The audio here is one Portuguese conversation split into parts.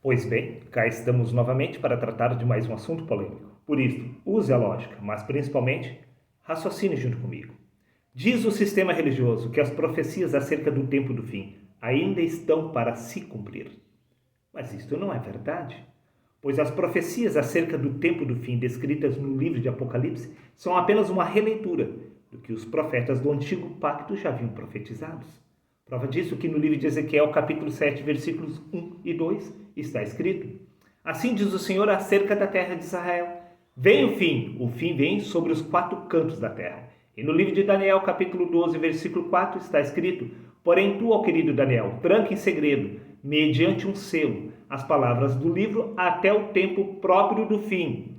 Pois bem, cá estamos novamente para tratar de mais um assunto polêmico. Por isso, use a lógica, mas principalmente, raciocine junto comigo. Diz o sistema religioso que as profecias acerca do tempo do fim ainda estão para se cumprir. Mas isto não é verdade, pois as profecias acerca do tempo do fim descritas no livro de Apocalipse são apenas uma releitura do que os profetas do Antigo Pacto já haviam profetizados. Prova disso que no livro de Ezequiel, capítulo 7, versículos 1 e 2, está escrito: Assim diz o Senhor acerca da terra de Israel: Vem o fim vem sobre os quatro cantos da terra. E no livro de Daniel, capítulo 12, versículo 4, está escrito: Porém tu, ó querido Daniel, tranca em segredo, mediante um selo, as palavras do livro até o tempo próprio do fim.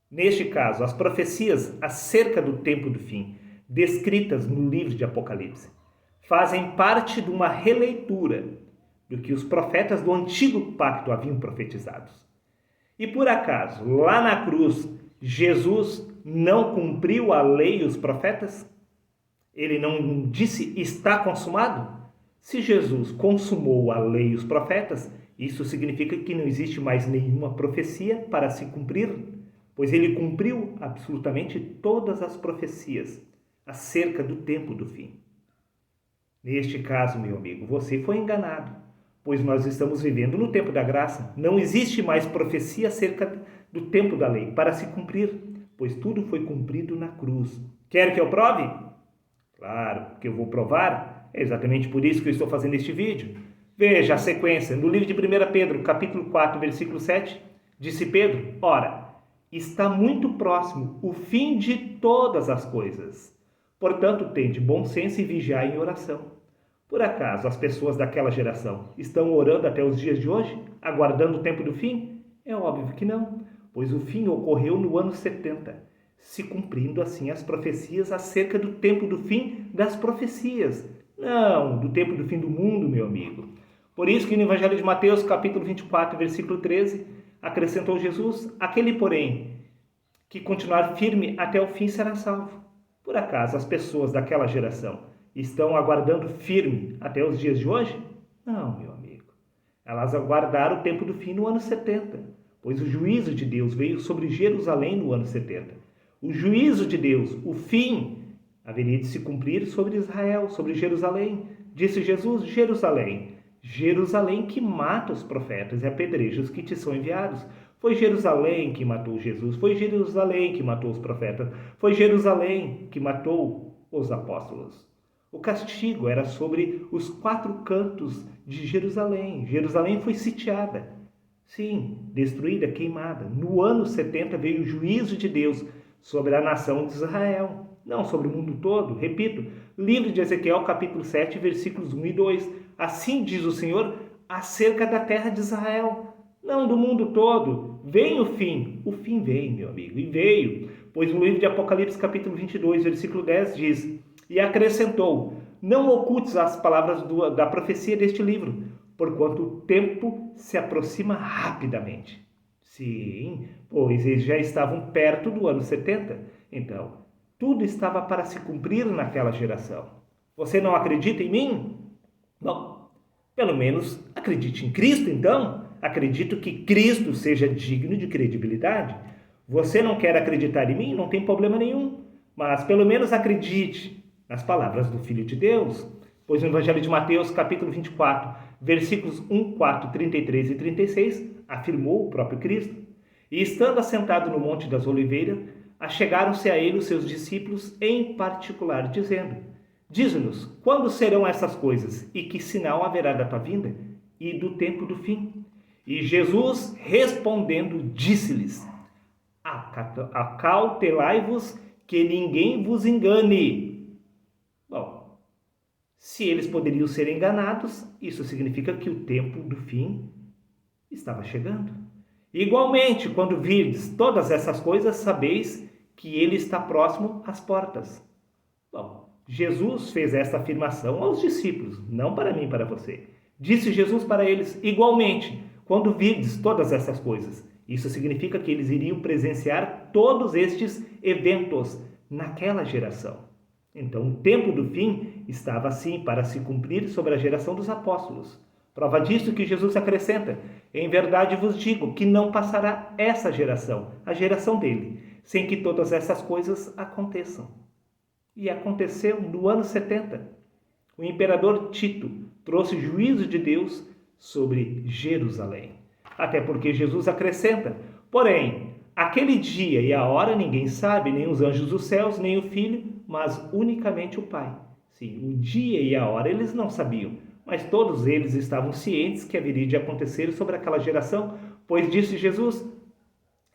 Neste caso, as profecias acerca do tempo do fim, descritas no livro de Apocalipse, fazem parte de uma releitura do que os profetas do Antigo Pacto haviam profetizado. E por acaso, lá na cruz, Jesus não cumpriu a lei e os profetas? Ele não disse está consumado? Se Jesus consumou a lei e os profetas, isso significa que não existe mais nenhuma profecia para se cumprir, pois ele cumpriu absolutamente todas as profecias acerca do tempo do fim. Neste caso, meu amigo, você foi enganado, pois nós estamos vivendo no tempo da graça. Não existe mais profecia acerca do tempo da lei para se cumprir, pois tudo foi cumprido na cruz. Quer que eu prove? Claro que eu vou provar. É exatamente por isso que eu estou fazendo este vídeo. Veja a sequência. No livro de 1 Pedro, capítulo 4, versículo 7, disse Pedro: Ora, está muito próximo o fim de todas as coisas. Portanto, tende bom senso e vigiai em oração. Por acaso as pessoas daquela geração estão orando até os dias de hoje, aguardando o tempo do fim? É óbvio que não, pois o fim ocorreu no ano 70, se cumprindo assim as profecias acerca do tempo do fim das profecias. Não, do tempo do fim do mundo, meu amigo. Por isso que no Evangelho de Mateus, capítulo 24, versículo 13, acrescentou Jesus: aquele, porém, que continuar firme até o fim será salvo. Por acaso as pessoas daquela geração estão aguardando firme até os dias de hoje? Não, meu amigo. Elas aguardaram o tempo do fim no ano 70, pois o juízo de Deus veio sobre Jerusalém no ano 70. O juízo de Deus, o fim, haveria de se cumprir sobre Israel, sobre Jerusalém. Disse Jesus: Jerusalém, Jerusalém que mata os profetas e apedreja os que te são enviados. Foi Jerusalém que matou Jesus, foi Jerusalém que matou os profetas, foi Jerusalém que matou os apóstolos. O castigo era sobre os quatro cantos de Jerusalém. Jerusalém foi sitiada, sim, destruída, queimada. No ano 70 veio o juízo de Deus sobre a nação de Israel, não sobre o mundo todo. Repito, livro de Ezequiel, capítulo 7, versículos 1 e 2. Assim diz o Senhor acerca da terra de Israel, não do mundo todo. Vem o fim vem, meu amigo, e veio. Pois no livro de Apocalipse, capítulo 22, versículo 10, diz: E acrescentou: Não ocultes as palavras da profecia deste livro, porquanto o tempo se aproxima rapidamente. Sim, pois eles já estavam perto do ano 70. Então, tudo estava para se cumprir naquela geração. Você não acredita em mim? Bom, pelo menos acredite em Cristo, então. Acredito que Cristo seja digno de credibilidade. Você não quer acreditar em mim? Não tem problema nenhum. Mas pelo menos acredite nas palavras do Filho de Deus. Pois no Evangelho de Mateus, capítulo 24, versículos 1, 4, 33 e 36, afirmou o próprio Cristo: E estando assentado no Monte das Oliveiras, achegaram-se a ele os seus discípulos em particular, dizendo: Dize-nos, quando serão essas coisas, e que sinal haverá da tua vinda e do tempo do fim? E Jesus, respondendo, disse-lhes: Acautelai-vos que ninguém vos engane. Bom, se eles poderiam ser enganados, isso significa que o tempo do fim estava chegando. Igualmente, quando virdes todas essas coisas, sabeis que ele está próximo às portas. Bom, Jesus fez esta afirmação aos discípulos, não para mim, para você. Disse Jesus para eles: igualmente, quando virdes todas essas coisas, isso significa que eles iriam presenciar todos estes eventos naquela geração. Então, o tempo do fim estava assim para se cumprir sobre a geração dos apóstolos. Prova disso que Jesus acrescenta: em verdade vos digo que não passará essa geração, a geração dele, sem que todas essas coisas aconteçam. E aconteceu no ano 70. O imperador Tito trouxe juízo de Deus sobre Jerusalém. Até porque Jesus acrescenta: porém, aquele dia e a hora ninguém sabe, nem os anjos dos céus, nem o Filho, mas unicamente o Pai. Sim, o dia e a hora eles não sabiam, mas todos eles estavam cientes que haveria de acontecer sobre aquela geração, pois disse Jesus: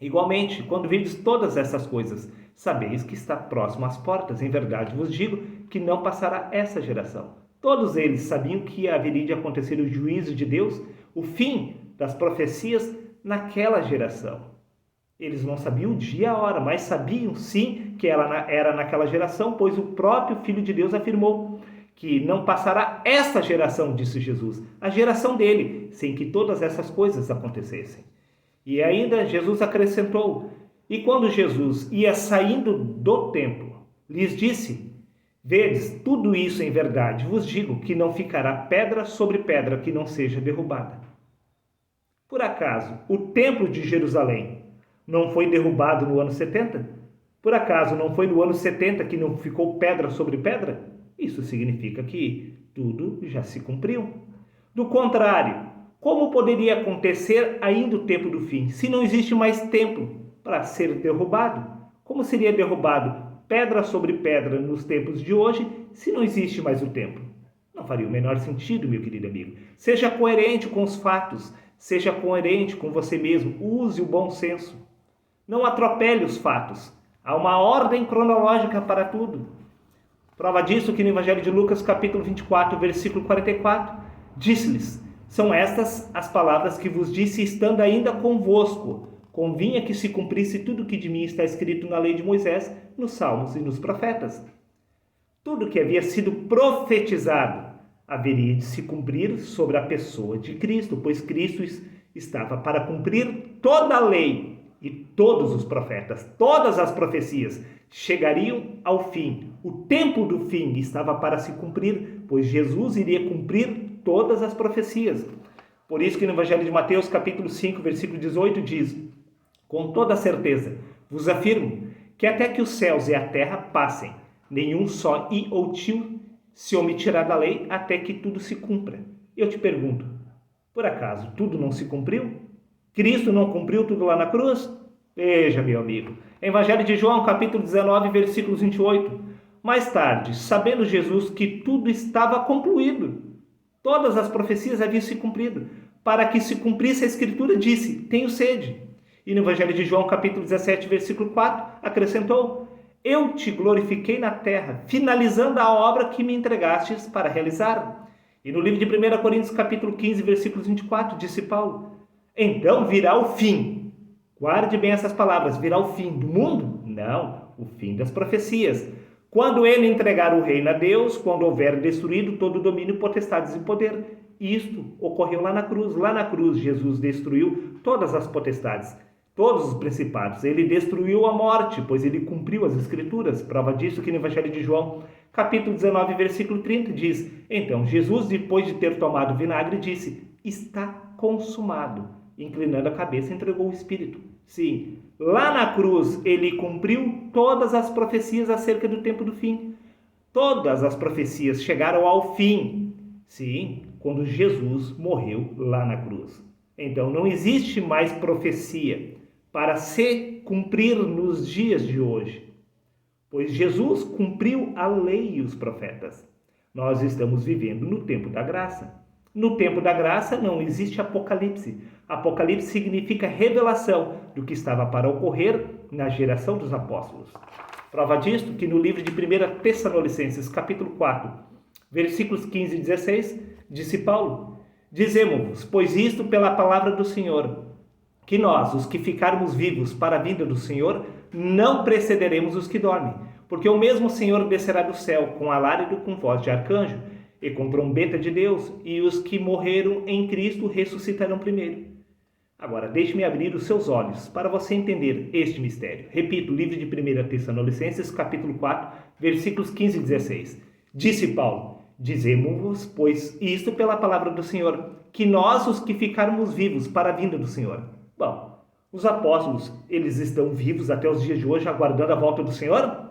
igualmente, quando vides todas essas coisas, sabeis que está próximo às portas. Em verdade vos digo que não passará essa geração. Todos eles sabiam que haveria de acontecer o juízo de Deus, o fim das profecias naquela geração. Eles não sabiam o dia e a hora, mas sabiam sim que ela era naquela geração, pois o próprio Filho de Deus afirmou que não passará essa geração, disse Jesus, a geração dele, sem que todas essas coisas acontecessem. E ainda Jesus acrescentou: e quando Jesus ia saindo do templo, lhes disse: vedes, tudo isso em verdade vos digo, que não ficará pedra sobre pedra que não seja derrubada. Por acaso, o templo de Jerusalém não foi derrubado no ano 70? Por acaso não foi no ano 70 que não ficou pedra sobre pedra? Isso significa que tudo já se cumpriu. Do contrário, como poderia acontecer ainda o tempo do fim, se não existe mais templo para ser derrubado? Como seria derrubado pedra sobre pedra nos tempos de hoje, se não existe mais o templo? Não faria o menor sentido, meu querido amigo. Seja coerente com os fatos, seja coerente com você mesmo, use o bom senso. Não atropele os fatos. Há uma ordem cronológica para tudo. Prova disso que no Evangelho de Lucas, capítulo 24, versículo 44, disse-lhes: são estas as palavras que vos disse estando ainda convosco. Convinha que se cumprisse tudo o que de mim está escrito na lei de Moisés, nos Salmos e nos Profetas. Tudo que havia sido profetizado haveria de se cumprir sobre a pessoa de Cristo, pois Cristo estava para cumprir toda a lei e todos os profetas, todas as profecias chegariam ao fim. O tempo do fim estava para se cumprir, pois Jesus iria cumprir todas as profecias. Por isso que no Evangelho de Mateus, capítulo 5, versículo 18, diz: com toda certeza vos afirmo que até que os céus e a terra passem, nenhum só i ou tio se omitirá da lei até que tudo se cumpra. Eu te pergunto, por acaso tudo não se cumpriu? Cristo não cumpriu tudo lá na cruz? Veja, meu amigo, Evangelho de João, capítulo 19, versículos 28. Mais tarde, sabendo Jesus que tudo estava concluído, todas as profecias haviam se cumprido, para que se cumprisse a Escritura, disse: tenho sede. E no Evangelho de João, capítulo 17, versículo 4, acrescentou: eu te glorifiquei na terra, finalizando a obra que me entregastes para realizar. E no livro de 1 Coríntios, capítulo 15, versículos 24, disse Paulo: então virá o fim. Guarde bem essas palavras: virá o fim do mundo? Não, o fim das profecias. Quando ele entregar o reino a Deus, quando houver destruído todo o domínio, potestades e poder. Isto ocorreu lá na cruz. Lá na cruz, Jesus destruiu todas as potestades, todos os principados. Ele destruiu a morte, pois ele cumpriu as Escrituras. Prova disso que no Evangelho de João, capítulo 19, versículo 30, diz: então Jesus, depois de ter tomado vinagre, disse: está consumado. Inclinando a cabeça, entregou o Espírito. Sim, lá na cruz ele cumpriu todas as profecias acerca do tempo do fim. Todas as profecias chegaram ao fim. Sim, quando Jesus morreu lá na cruz. Então não existe mais profecia para se cumprir nos dias de hoje, pois Jesus cumpriu a lei e os profetas. Nós estamos vivendo no tempo da graça. No tempo da graça não existe Apocalipse. Apocalipse significa revelação do que estava para ocorrer na geração dos apóstolos. Prova disto que no livro de 1 Tessalonicenses, capítulo 4, versículos 15 e 16, disse Paulo: dizemos-vos, pois isto pela palavra do Senhor, que nós, os que ficarmos vivos para a vinda do Senhor, não precederemos os que dormem, porque o mesmo Senhor descerá do céu com alarido, com voz de arcanjo e com trombeta de Deus, e os que morreram em Cristo ressuscitarão primeiro. Agora, deixe-me abrir os seus olhos para você entender este mistério. Repito, livro de 1 Tessalonicenses, capítulo 4, versículos 15 e 16. Disse Paulo: Dizemos-vos, pois, isto pela palavra do Senhor, que nós, os que ficarmos vivos para a vinda do Senhor. Bom, os apóstolos, eles estão vivos até os dias de hoje, aguardando a volta do Senhor?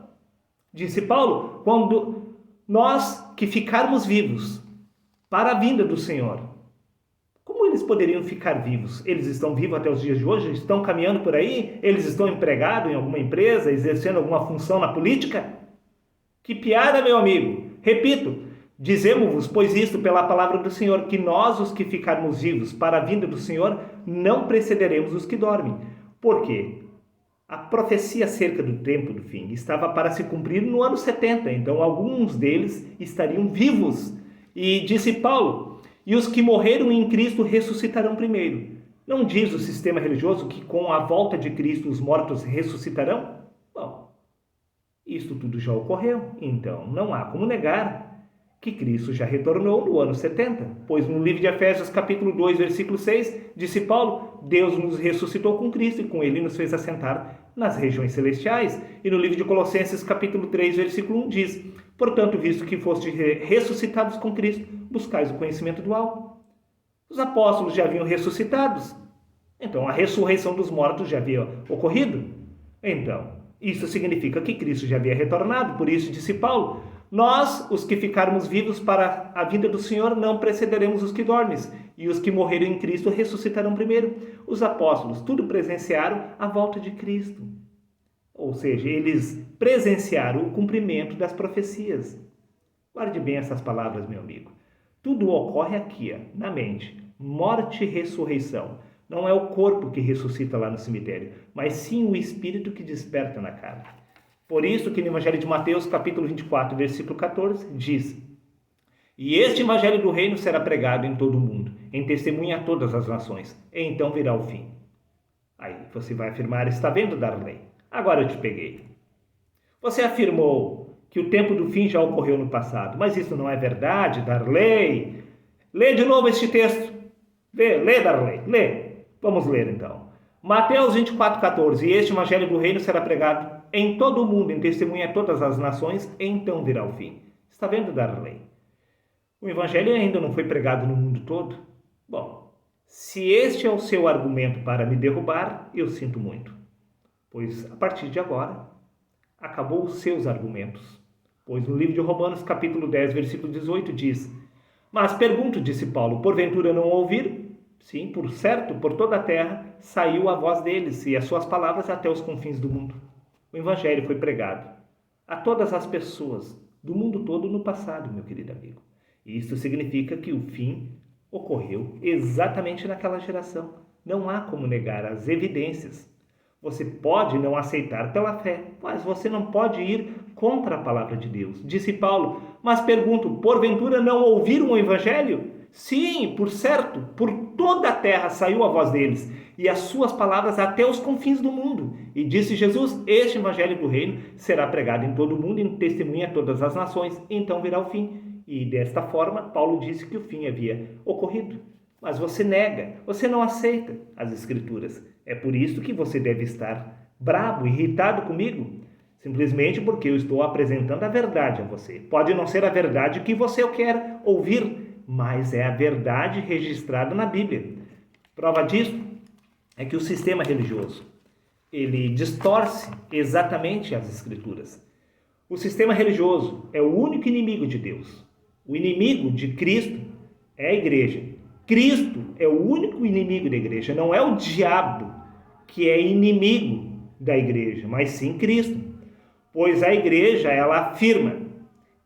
Disse Paulo, quando nós que ficarmos vivos para a vinda do Senhor. Como eles poderiam ficar vivos? Eles estão vivos até os dias de hoje? Estão caminhando por aí? Eles estão empregados em alguma empresa, exercendo alguma função na política? Que piada, meu amigo! Repito, dizemos-vos, pois isto pela palavra do Senhor, que nós, os que ficarmos vivos para a vinda do Senhor, não precederemos os que dormem. Por quê? A profecia acerca do tempo do fim estava para se cumprir no ano 70, então alguns deles estariam vivos. E disse Paulo, e os que morreram em Cristo ressuscitarão primeiro. Não diz o sistema religioso que com a volta de Cristo os mortos ressuscitarão? Bom, isto tudo já ocorreu, então não há como negar que Cristo já retornou no ano 70, pois no livro de Efésios capítulo 2, versículo 6, disse Paulo, Deus nos ressuscitou com Cristo e com ele nos fez assentar nas regiões celestiais. E no livro de Colossenses capítulo 3, versículo 1 diz, portanto, visto que fostes ressuscitados com Cristo, buscais o conhecimento do alto. Os apóstolos já haviam ressuscitados, então a ressurreição dos mortos já havia ocorrido. Então, isso significa que Cristo já havia retornado, por isso disse Paulo, nós, os que ficarmos vivos para a vinda do Senhor, não precederemos os que dormem, e os que morreram em Cristo ressuscitarão primeiro. Os apóstolos tudo presenciaram a volta de Cristo. Ou seja, eles presenciaram o cumprimento das profecias. Guarde bem essas palavras, meu amigo. Tudo ocorre aqui, na mente. Morte e ressurreição. Não é o corpo que ressuscita lá no cemitério, mas sim o espírito que desperta na carne. Por isso que no Evangelho de Mateus, capítulo 24, versículo 14, diz, e este Evangelho do Reino será pregado em todo o mundo, em testemunha a todas as nações, e então virá o fim. Aí você vai afirmar, está vendo, Darley? Agora eu te peguei. Você afirmou que o tempo do fim já ocorreu no passado, mas isso não é verdade, Darley. Lê de novo este texto. Lê, Darley, lê. Vamos ler então. Mateus 24, 14, e este Evangelho do Reino será pregado em todo o mundo, em testemunha a todas as nações, e então virá o fim. Está vendo, Darley? O Evangelho ainda não foi pregado no mundo todo? Bom, se este é o seu argumento para me derrubar, eu sinto muito. Pois, a partir de agora, acabou os seus argumentos. Pois no livro de Romanos, capítulo 10, versículo 18, diz, mas pergunto, disse Paulo, porventura não ouviram? Sim, por certo, por toda a terra saiu a voz deles e as suas palavras até os confins do mundo. O Evangelho foi pregado a todas as pessoas do mundo todo no passado, meu querido amigo. E isso significa que o fim ocorreu exatamente naquela geração. Não há como negar as evidências. Você pode não aceitar pela fé, mas você não pode ir contra a palavra de Deus. Disse Paulo, mas pergunto, porventura não ouviram o Evangelho? Sim, por certo, por toda a terra saiu a voz deles, e as suas palavras até os confins do mundo. E disse Jesus, este Evangelho do Reino será pregado em todo o mundo, em testemunha a todas as nações, então virá o fim. E desta forma, Paulo disse que o fim havia ocorrido. Mas você nega, você não aceita as Escrituras. É por isso que você deve estar bravo, irritado comigo, simplesmente porque eu estou apresentando a verdade a você. Pode não ser a verdade que você quer ouvir, mas é a verdade registrada na Bíblia. Prova disso é que o sistema religioso, ele distorce exatamente as Escrituras. O sistema religioso é o único inimigo de Deus. O inimigo de Cristo é a igreja. Cristo é o único inimigo da igreja. Não é o diabo que é inimigo da igreja, mas sim Cristo. Pois a igreja, ela afirma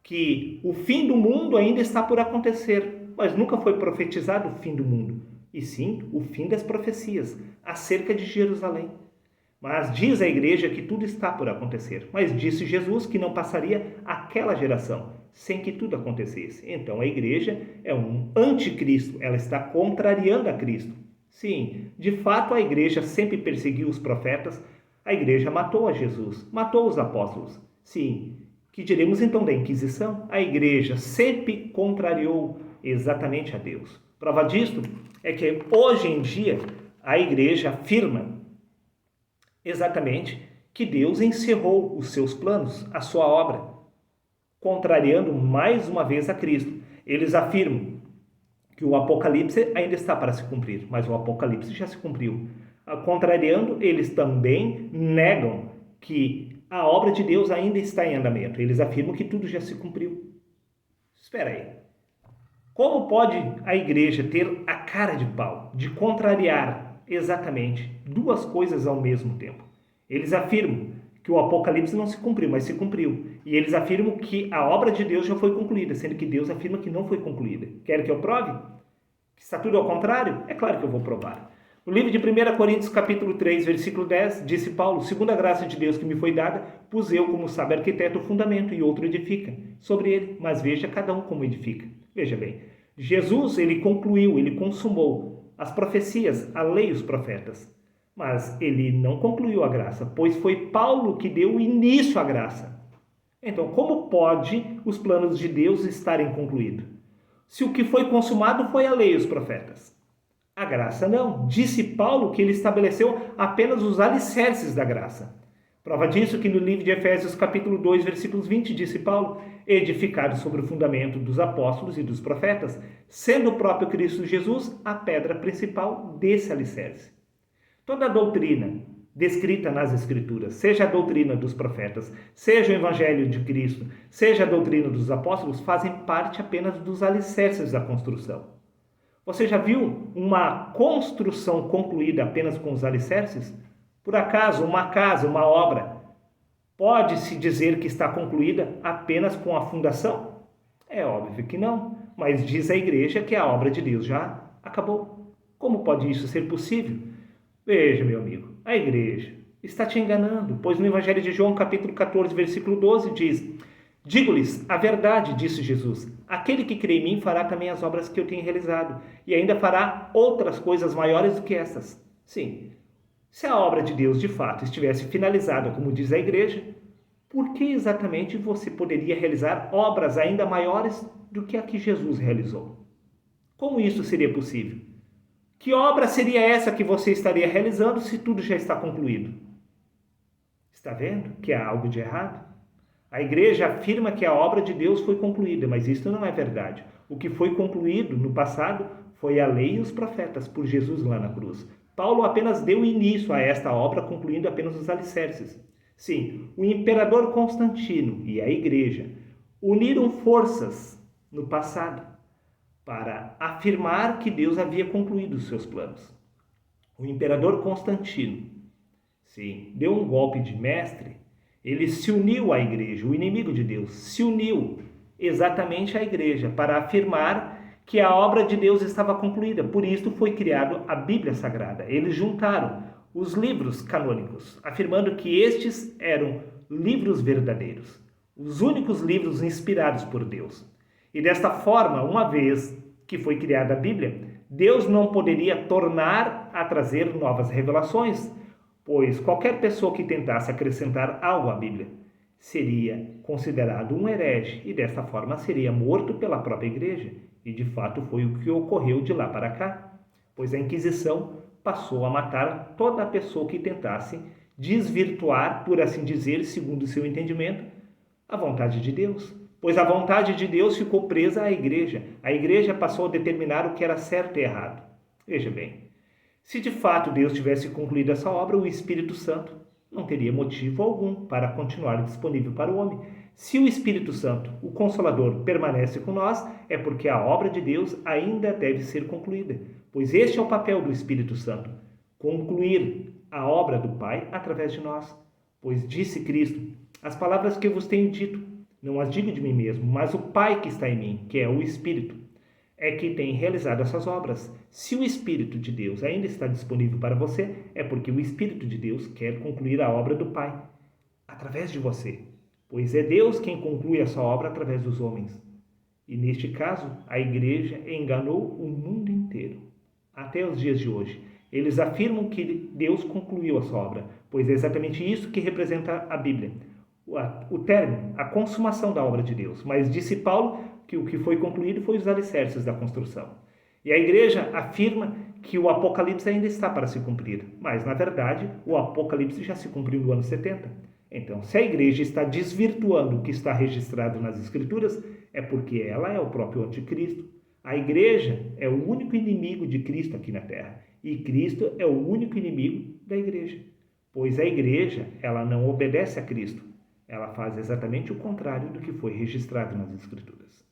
que o fim do mundo ainda está por acontecer, mas nunca foi profetizado o fim do mundo, e sim o fim das profecias acerca de Jerusalém. Mas diz a igreja que tudo está por acontecer, mas disse Jesus que não passaria aquela geração sem que tudo acontecesse. Então a igreja é um anticristo, ela está contrariando a Cristo. Sim, de fato a igreja sempre perseguiu os profetas, a igreja matou a Jesus, matou os apóstolos. Sim, que diremos então da Inquisição? A igreja sempre contrariou exatamente a Deus. Prova disto é que hoje em dia a igreja afirma exatamente que Deus encerrou os seus planos, a sua obra. contrariando mais uma vez a Cristo. Eles afirmam que o Apocalipse ainda está para se cumprir, mas o Apocalipse já se cumpriu. Contrariando, eles também negam que a obra de Deus ainda está em andamento. Eles afirmam que tudo já se cumpriu. Espera aí. Como pode a igreja ter a cara de pau de contrariar exatamente duas coisas ao mesmo tempo? Eles afirmam que o Apocalipse não se cumpriu, mas se cumpriu. E eles afirmam que a obra de Deus já foi concluída, sendo que Deus afirma que não foi concluída. Quer que eu prove? Que está tudo ao contrário? É claro que eu vou provar. No livro de 1 Coríntios, capítulo 3, versículo 10, disse Paulo: segundo a graça de Deus que me foi dada, pus eu, como sábio arquiteto, o fundamento, e outro edifica sobre ele, mas veja cada um como edifica. Veja bem, Jesus, ele concluiu, ele consumou as profecias, a lei e os profetas. Mas ele não concluiu a graça, pois foi Paulo que deu início à graça. Então, como pode os planos de Deus estarem concluídos? Se o que foi consumado foi a lei e os profetas. A graça não. Disse Paulo que ele estabeleceu apenas os alicerces da graça. Prova disso que no livro de Efésios, capítulo 2, versículos 20, disse Paulo: edificado sobre o fundamento dos apóstolos e dos profetas, sendo o próprio Cristo Jesus a pedra principal desse alicerce. Toda a doutrina descrita nas Escrituras, seja a doutrina dos profetas, seja o Evangelho de Cristo, seja a doutrina dos apóstolos, fazem parte apenas dos alicerces da construção. Você já viu uma construção concluída apenas com os alicerces? Por acaso, uma casa, uma obra, pode-se dizer que está concluída apenas com a fundação? É óbvio que não, mas diz a igreja que a obra de Deus já acabou. Como pode isso ser possível? Veja, meu amigo, a igreja está te enganando, pois no Evangelho de João, capítulo 14, versículo 12, diz: digo-lhes a verdade, disse Jesus, aquele que crê em mim fará também as obras que eu tenho realizado, e ainda fará outras coisas maiores do que essas. Sim, se a obra de Deus de fato estivesse finalizada, como diz a igreja, por que exatamente você poderia realizar obras ainda maiores do que a que Jesus realizou? Como isso seria possível? Que obra seria essa que você estaria realizando se tudo já está concluído? Está vendo que há algo de errado? A igreja afirma que a obra de Deus foi concluída, mas isso não é verdade. O que foi concluído no passado foi a lei e os profetas por Jesus lá na cruz. Paulo apenas deu início a esta obra, concluindo apenas os alicerces. Sim, o imperador Constantino e a igreja uniram forças no passado para afirmar que Deus havia concluído os seus planos. O imperador Constantino, sim, deu um golpe de mestre. Ele se uniu à igreja, o inimigo de Deus, se uniu exatamente à igreja para afirmar que a obra de Deus estava concluída. Por isso foi criado a Bíblia Sagrada. Eles juntaram os livros canônicos, afirmando que estes eram livros verdadeiros, os únicos livros inspirados por Deus. E desta forma, uma vez que foi criada a Bíblia, Deus não poderia tornar a trazer novas revelações, pois qualquer pessoa que tentasse acrescentar algo à Bíblia seria considerado um herege e desta forma seria morto pela própria igreja. E de fato foi o que ocorreu de lá para cá, pois a Inquisição passou a matar toda a pessoa que tentasse desvirtuar, por assim dizer, segundo o seu entendimento, a vontade de Deus. Pois a vontade de Deus ficou presa à igreja. A igreja passou a determinar o que era certo e errado. Veja bem, se de fato Deus tivesse concluído essa obra, o Espírito Santo não teria motivo algum para continuar disponível para o homem. Se o Espírito Santo, o Consolador, permanece com nós, é porque a obra de Deus ainda deve ser concluída, pois este é o papel do Espírito Santo, concluir a obra do Pai através de nós. Pois disse Cristo: as palavras que eu vos tenho dito, não as digo de mim mesmo, mas o Pai que está em mim, que é o Espírito, é que tem realizado essas obras. Se o Espírito de Deus ainda está disponível para você, é porque o Espírito de Deus quer concluir a obra do Pai através de você, pois é Deus quem conclui essa obra através dos homens. E neste caso, a igreja enganou o mundo inteiro. Até os dias de hoje, eles afirmam que Deus concluiu essa obra, pois é exatamente isso que representa a Bíblia. O término, a consumação da obra de Deus. Mas disse Paulo que o que foi concluído foi os alicerces da construção. E a igreja afirma que o Apocalipse ainda está para se cumprir. Mas, na verdade, o Apocalipse já se cumpriu no ano 70. Então, se a igreja está desvirtuando o que está registrado nas Escrituras, é porque ela é o próprio anticristo. A igreja é o único inimigo de Cristo aqui na terra. E Cristo é o único inimigo da igreja. Pois a igreja, ela não obedece a Cristo. Ela faz exatamente o contrário do que foi registrado nas Escrituras.